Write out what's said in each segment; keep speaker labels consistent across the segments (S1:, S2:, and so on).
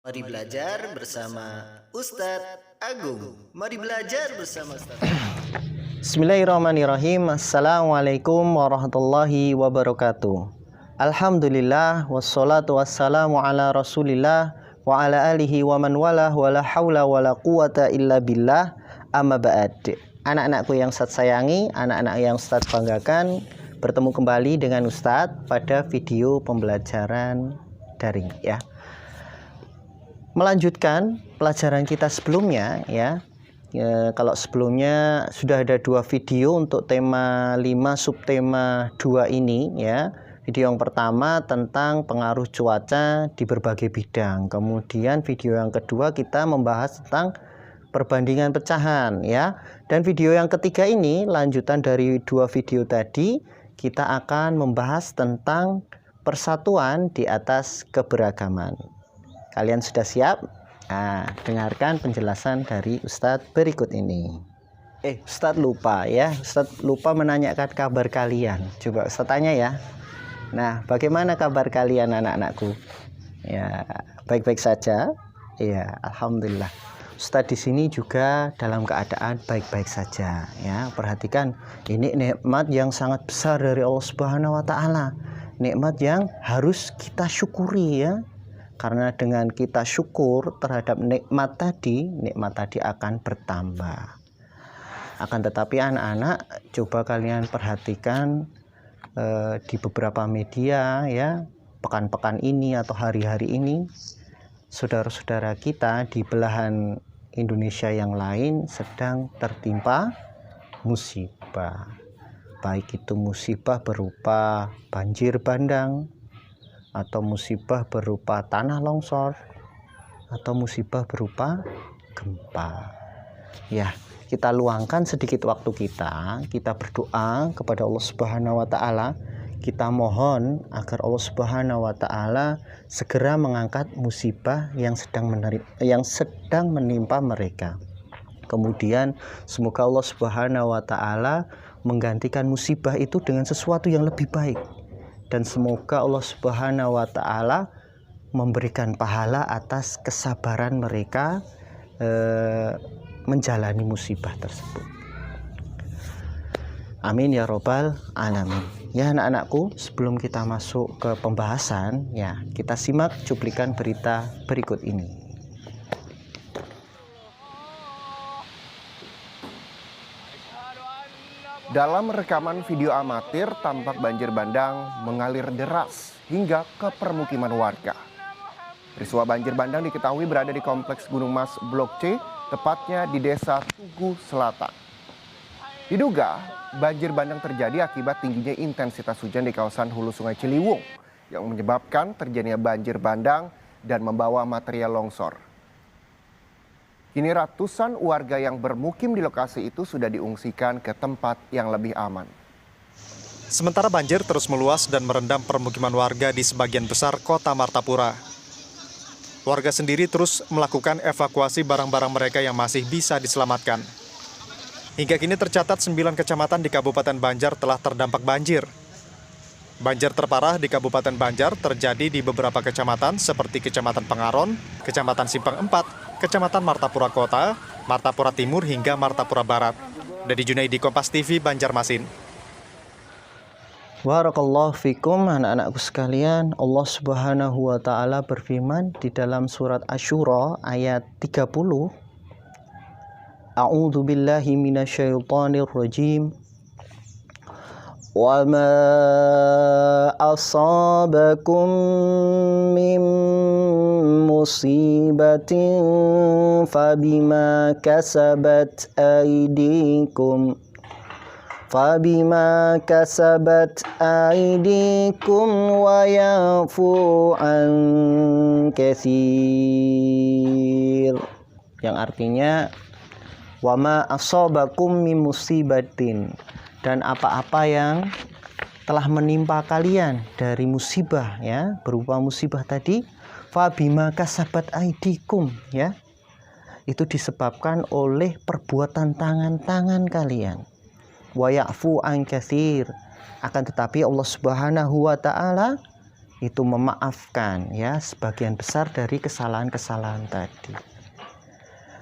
S1: Mari belajar bersama Ustadz Agung. Mari belajar bersama Ustadz.
S2: Bismillahirrahmanirrahim. Assalamualaikum warahmatullahi wabarakatuh. Alhamdulillah wassalatu wassalamu ala Rasulillah wa ala alihi wa man walah wala haula wala quwata illa billah. Amma ba'd. Anak-anakku yang Ustadz sayangi, anak-anak yang Ustadz banggakan, bertemu kembali dengan Ustadz pada video pembelajaran daring ya. Melanjutkan pelajaran kita sebelumnya ya. Kalau sebelumnya sudah ada 2 video untuk tema 5 subtema 2 ini ya. Video yang pertama tentang pengaruh cuaca di berbagai bidang. Kemudian video yang kedua kita membahas tentang perbandingan pecahan ya. Dan video yang ketiga ini lanjutan dari 2 video tadi, kita akan membahas tentang persatuan di atas keberagaman. Kalian sudah siap? Nah, dengarkan penjelasan dari Ustadz berikut ini. Ustadz lupa ya. Ustadz lupa menanyakan kabar kalian. Coba Ustadz tanya ya. Nah, bagaimana kabar kalian anak-anakku? Ya, baik-baik saja. Ya, alhamdulillah. Ustadz di sini juga dalam keadaan baik-baik saja ya. Perhatikan, ini nikmat yang sangat besar dari Allah Subhanahu wa taala. Nikmat yang harus kita syukuri ya. Karena dengan kita syukur terhadap nikmat tadi akan bertambah. Akan tetapi anak-anak, coba kalian perhatikan di beberapa media ya, pekan-pekan ini atau hari-hari ini, saudara-saudara kita di belahan Indonesia yang lain sedang tertimpa musibah. Baik itu musibah berupa banjir bandang, atau musibah berupa tanah longsor, atau musibah berupa gempa. Ya, kita luangkan sedikit waktu kita berdoa kepada Allah Subhanahu wa taala. Kita mohon agar Allah Subhanahu wa taala segera mengangkat musibah yang sedang menimpa mereka. Kemudian semoga Allah Subhanahu wa taala menggantikan musibah itu dengan sesuatu yang lebih baik. Dan semoga Allah Subhanahu wa taala memberikan pahala atas kesabaran mereka menjalani musibah tersebut. Amin ya robbal alamin. Ya anak-anakku, sebelum kita masuk ke pembahasan ya, kita simak cuplikan berita berikut ini.
S3: Dalam rekaman video amatir, tampak banjir bandang mengalir deras hingga ke permukiman warga. Peristiwa banjir bandang diketahui berada di Kompleks Gunung Mas Blok C, tepatnya di Desa Tugu Selatan. Diduga, banjir bandang terjadi akibat tingginya intensitas hujan di kawasan hulu Sungai Ciliwung yang menyebabkan terjadinya banjir bandang dan membawa material longsor. Kini ratusan warga yang bermukim di lokasi itu sudah diungsikan ke tempat yang lebih aman.
S4: Sementara banjir terus meluas dan merendam permukiman warga di sebagian besar kota Martapura. Warga sendiri terus melakukan evakuasi barang-barang mereka yang masih bisa diselamatkan. Hingga kini tercatat 9 kecamatan di Kabupaten Banjar telah terdampak banjir. Banjir terparah di Kabupaten Banjar terjadi di beberapa kecamatan seperti Kecamatan Pengaron, Kecamatan Simpang 4, Kecamatan Martapura Kota, Martapura Timur hingga Martapura Barat. Dari Junaidi, Kompas TV, Banjarmasin.
S2: Barakallahu fikum anak-anakku sekalian. Allah Subhanahu wa taala berfirman di dalam surat Asy-Syura ayat 30. A'udzu billahi minasyaitonir rajim. Wa ma asabakum min musibatin fabima kasabat aydikum wa yafu an katsir, yang artinya wa ma asabakum min musibatin, dan apa-apa yang telah menimpa kalian dari musibah ya, berupa musibah tadi, fabima kasabat aidikum ya, itu disebabkan oleh perbuatan tangan-tangan kalian. Wa ya'fu an katsir, akan tetapi Allah Subhanahu wa taala itu memaafkan ya sebagian besar dari kesalahan-kesalahan tadi.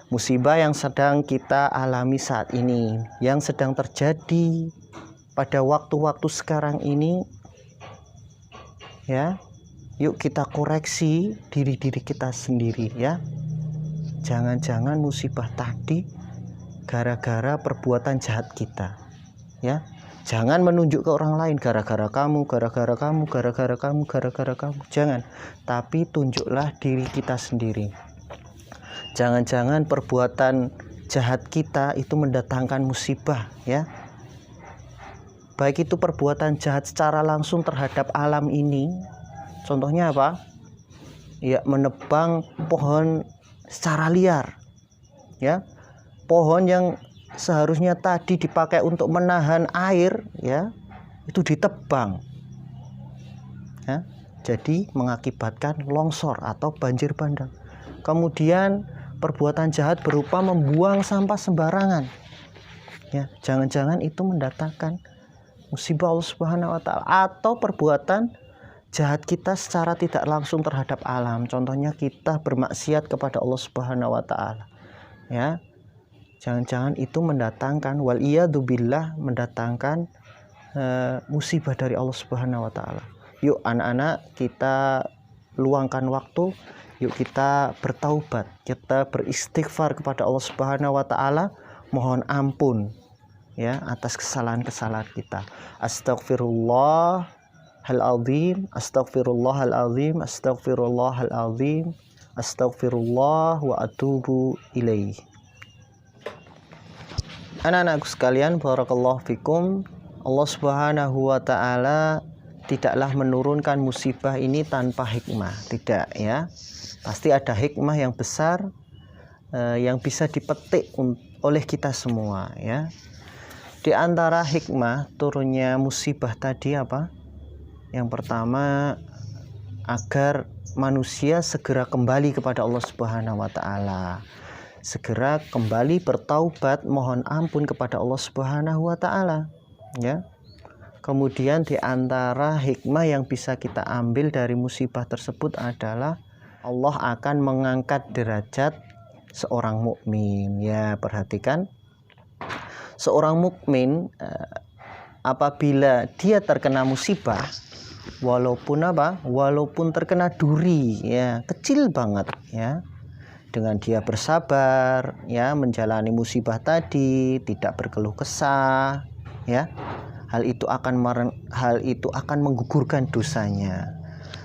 S2: Musibah yang sedang kita alami saat ini, yang sedang terjadi pada waktu-waktu sekarang ini, ya, yuk kita koreksi diri kita sendiri ya. Jangan-jangan musibah tadi gara-gara perbuatan jahat kita, ya. Jangan menunjuk ke orang lain, gara-gara kamu, gara-gara kamu, gara-gara kamu, gara-gara kamu. Jangan, tapi tunjuklah diri kita sendiri. Jangan-jangan perbuatan jahat kita itu mendatangkan musibah, ya. Baik itu perbuatan jahat secara langsung terhadap alam ini. Contohnya apa? Ya, menebang pohon secara liar. Ya. Pohon yang seharusnya tadi dipakai untuk menahan air, ya, itu ditebang, ya, jadi mengakibatkan longsor atau banjir bandang. Kemudian perbuatan jahat berupa membuang sampah sembarangan, ya, jangan-jangan itu mendatangkan musibah Allah Subhanahu wa Ta'ala. Atau perbuatan jahat kita secara tidak langsung terhadap alam, contohnya kita bermaksiat kepada Allah Subhanahu wa Ta'ala, ya. Jangan-jangan itu mendatangkan waliyadzubillah, mendatangkan musibah dari Allah Subhanahu wa Ta'ala. Yuk anak-anak, kita luangkan waktu, yuk kita bertaubat, kita beristighfar kepada Allah Subhanahu wa Ta'ala, mohon ampun ya atas kesalahan-kesalahan kita. Astaghfirullahaladzim, astaghfirullahaladzim, astaghfirullahaladzim, astaghfirullah wa atubu ilaih. Anak-anakku sekalian, barakallahu fikum. Allah Subhanahu wa Ta'ala tidaklah menurunkan musibah ini tanpa hikmah, tidak ya. Pasti ada hikmah yang besar yang bisa dipetik oleh kita semua ya. Di antara hikmah turunnya musibah tadi apa? Yang pertama, agar manusia segera kembali kepada Allah Subhanahu wa Ta'ala, segera kembali bertaubat, mohon ampun kepada Allah Subhanahu wa Ta'ala, ya. Kemudian di antara hikmah yang bisa kita ambil dari musibah tersebut adalah Allah akan mengangkat derajat seorang mukmin, ya. Perhatikan, seorang mukmin apabila dia terkena musibah, walaupun terkena duri, ya, kecil banget, ya, dengan dia bersabar, ya, menjalani musibah tadi, tidak berkeluh kesah, ya, hal itu akan menggugurkan dosanya,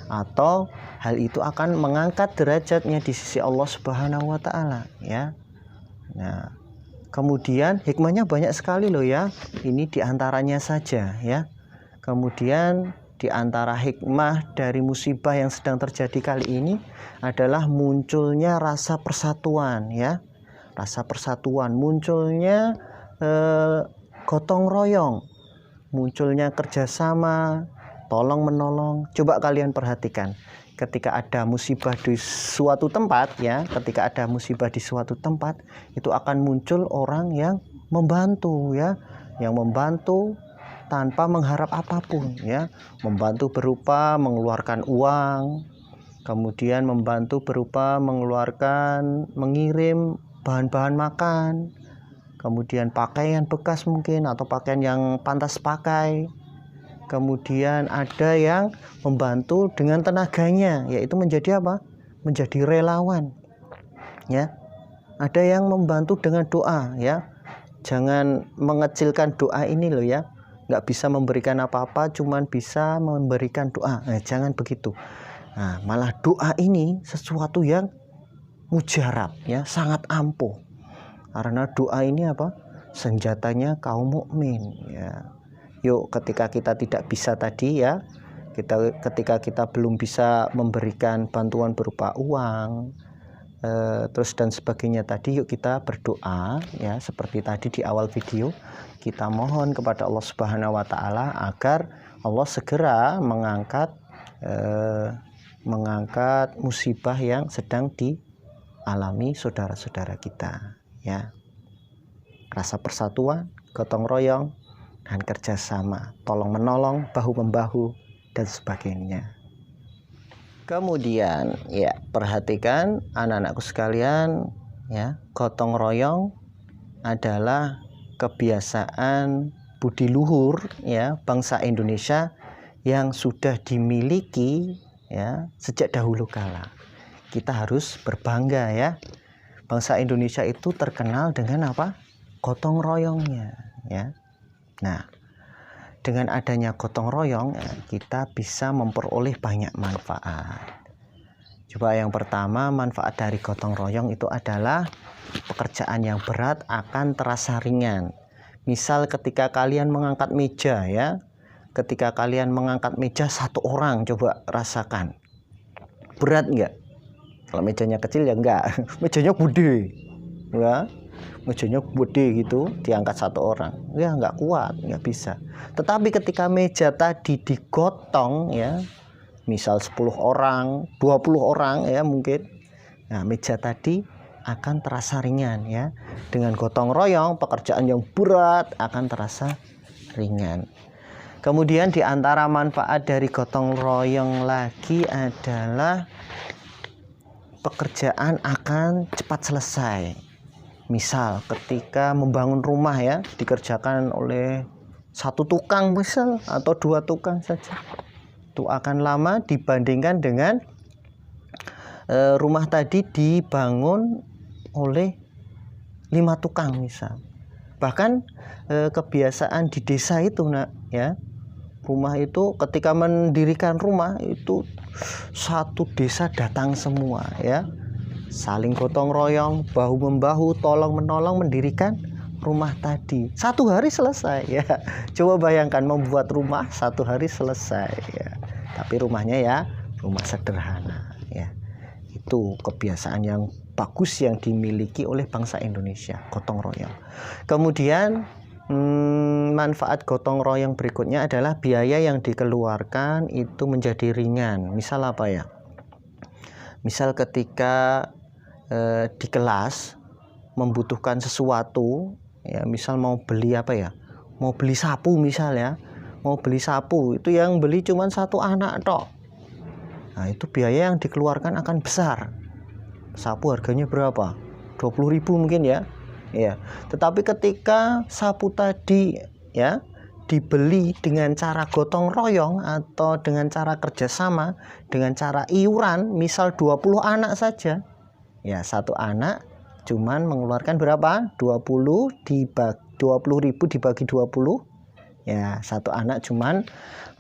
S2: atau hal itu akan mengangkat derajatnya di sisi Allah Subhanahu wa Ta'ala, ya. Nah, kemudian hikmahnya banyak sekali loh ya. Ini diantaranya saja ya. Kemudian di antara hikmah dari musibah yang sedang terjadi kali ini adalah munculnya rasa persatuan, ya, rasa persatuan, munculnya gotong royong, munculnya kerjasama, tolong menolong. Coba kalian perhatikan, ketika ada musibah di suatu tempat, ya, ketika ada musibah di suatu tempat, itu akan muncul orang yang membantu, ya, yang membantu tanpa mengharap apapun, ya, membantu berupa mengeluarkan uang, kemudian membantu berupa mengirim bahan-bahan makan, kemudian pakaian bekas mungkin, atau pakaian yang pantas pakai. Kemudian ada yang membantu dengan tenaganya, yaitu menjadi apa? Menjadi relawan, ya. Ada yang membantu dengan doa, ya. Jangan mengecilkan doa ini loh, ya. Nggak bisa memberikan apa-apa, cuman bisa memberikan doa. Jangan begitu. Nah, malah doa ini sesuatu yang mujarab, ya, sangat ampuh. Karena doa ini apa? Senjatanya kaum mukmin, ya. Yuk, ketika kita tidak bisa tadi, ya, ketika kita belum bisa memberikan bantuan berupa uang, terus dan sebagainya tadi, yuk kita berdoa, ya, seperti tadi di awal video, kita mohon kepada Allah Subhanahu wa Ta'ala agar Allah segera mengangkat musibah yang sedang dialami saudara-saudara kita, ya. Rasa persatuan, gotong royong, dan kerjasama, tolong menolong, bahu membahu, dan sebagainya. Kemudian ya, perhatikan anak-anakku sekalian ya, gotong royong adalah kebiasaan budi luhur ya bangsa Indonesia yang sudah dimiliki ya sejak dahulu kala. Kita harus berbangga ya. Bangsa Indonesia itu terkenal dengan apa? Gotong royongnya ya. Nah, dengan adanya gotong royong kita bisa memperoleh banyak manfaat. Coba yang pertama, manfaat dari gotong royong itu adalah pekerjaan yang berat akan terasa ringan. Misal ketika kalian mengangkat meja ya, ketika kalian mengangkat meja satu orang, coba rasakan berat enggak? Kalau mejanya kecil ya enggak, mejanya gede ya, mejanya gede gitu, diangkat satu orang ya enggak kuat, enggak bisa. Tetapi ketika meja tadi digotong ya, misal 10 orang, 20 orang ya mungkin, nah meja tadi akan terasa ringan ya. Dengan gotong royong pekerjaan yang berat akan terasa ringan. Kemudian di antara manfaat dari gotong royong lagi adalah pekerjaan akan cepat selesai. Misal ketika membangun rumah ya, dikerjakan oleh satu tukang misal atau 2 tukang saja, itu akan lama dibandingkan dengan rumah tadi dibangun oleh 5 tukang misal. Bahkan kebiasaan di desa itu nak ya, rumah itu ketika mendirikan rumah itu satu desa datang semua ya, saling gotong royong, bahu membahu, tolong menolong mendirikan rumah tadi. 1 hari selesai ya. Coba bayangkan membuat rumah 1 hari selesai ya. Tapi rumahnya ya rumah sederhana ya. Itu kebiasaan yang bagus yang dimiliki oleh bangsa Indonesia, gotong royong. Kemudian manfaat gotong royong berikutnya adalah biaya yang dikeluarkan itu menjadi ringan. Misal apa ya? Misal ketika di kelas membutuhkan sesuatu ya, misal mau beli apa ya? Mau beli sapu misal ya. Mau beli sapu itu yang beli cuma 1 anak tok. Nah, itu biaya yang dikeluarkan akan besar. Sapu harganya berapa? 20.000 mungkin ya. Ya, tetapi ketika sapu tadi ya dibeli dengan cara gotong royong atau dengan cara kerjasama, dengan cara iuran, misal 20 anak saja, ya 1 anak cuman mengeluarkan berapa? 20.000 dibagi 20, ya 1 anak cuman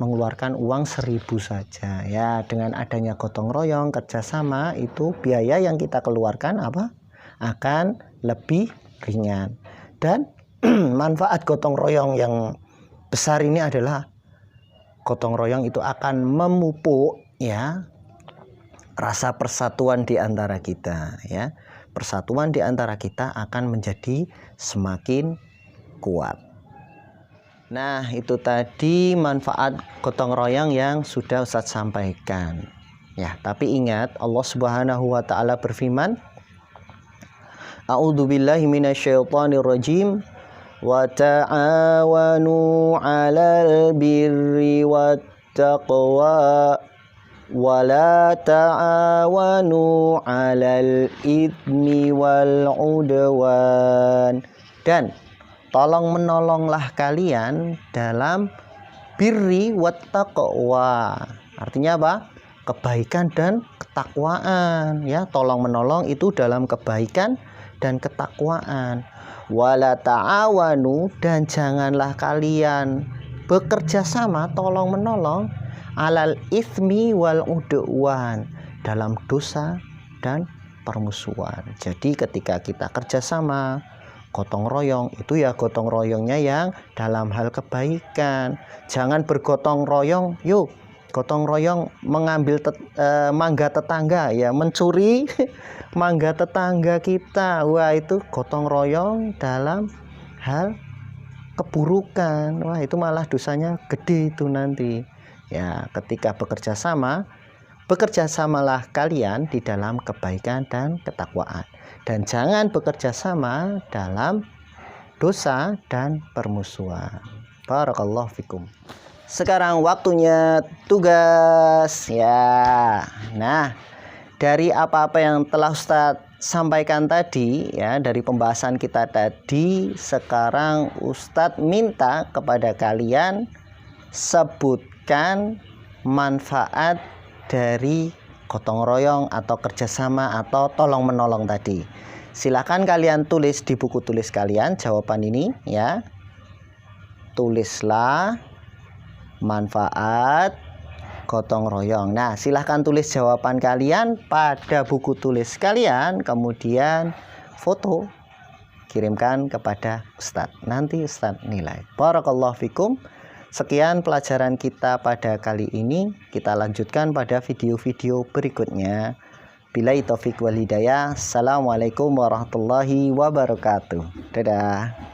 S2: mengeluarkan uang 1.000 saja. Ya, dengan adanya gotong royong kerjasama itu biaya yang kita keluarkan apa? Akan lebih ringan. Dan manfaat gotong royong yang besar ini adalah gotong royong itu akan memupuk ya rasa persatuan di antara kita ya. Persatuan di antara kita akan menjadi semakin kuat. Nah, itu tadi manfaat gotong royong yang sudah Ustadz sampaikan. Ya, tapi ingat Allah Subhanahu wa taala berfirman, A'udzubillahi minasyaitonirrajim. Wa ta'awanu 'alal birri wattaqwa wa la ta'awanu 'alal itsmi wal 'udwan. Dan tolong menolonglah kalian dalam birri wattaqwa. Artinya apa? Kebaikan dan ketakwaan ya. Tolong menolong itu dalam kebaikan dan ketakwaan. Wala ta'awanu, dan janganlah kalian bekerja sama tolong menolong alal itsmi wal udwan, dalam dosa dan permusuhan. Jadi ketika kita kerjasama gotong royong itu ya gotong royongnya yang dalam hal kebaikan. Jangan bergotong royong, yuk gotong royong mengambil mangga tetangga ya, mencuri mangga tetangga kita. Wah, itu gotong royong dalam hal keburukan. Wah, itu malah dosanya gede itu nanti. Ya, ketika bekerja sama, bekerjasamalah kalian di dalam kebaikan dan ketakwaan. Dan jangan bekerja sama dalam dosa dan permusuhan. Barakallahu fikum. sekarang waktunya tugas ya. Nah, dari apa-apa yang telah Ustadz sampaikan tadi ya, dari pembahasan kita tadi, sekarang Ustadz minta kepada kalian sebutkan manfaat dari gotong royong atau kerjasama atau tolong menolong tadi. Silakan kalian tulis di buku tulis kalian jawaban ini ya. Tulislah manfaat gotong royong. Nah, silahkan tulis jawaban kalian pada buku tulis kalian, kemudian foto kirimkan kepada Ustadz. Nanti Ustadz nilai. Barakallahu fikum. Sekian pelajaran kita pada kali ini. Kita lanjutkan pada video-video berikutnya. Billahi taufiq wal hidayah. Assalamualaikum warahmatullahi wabarakatuh. Dadah.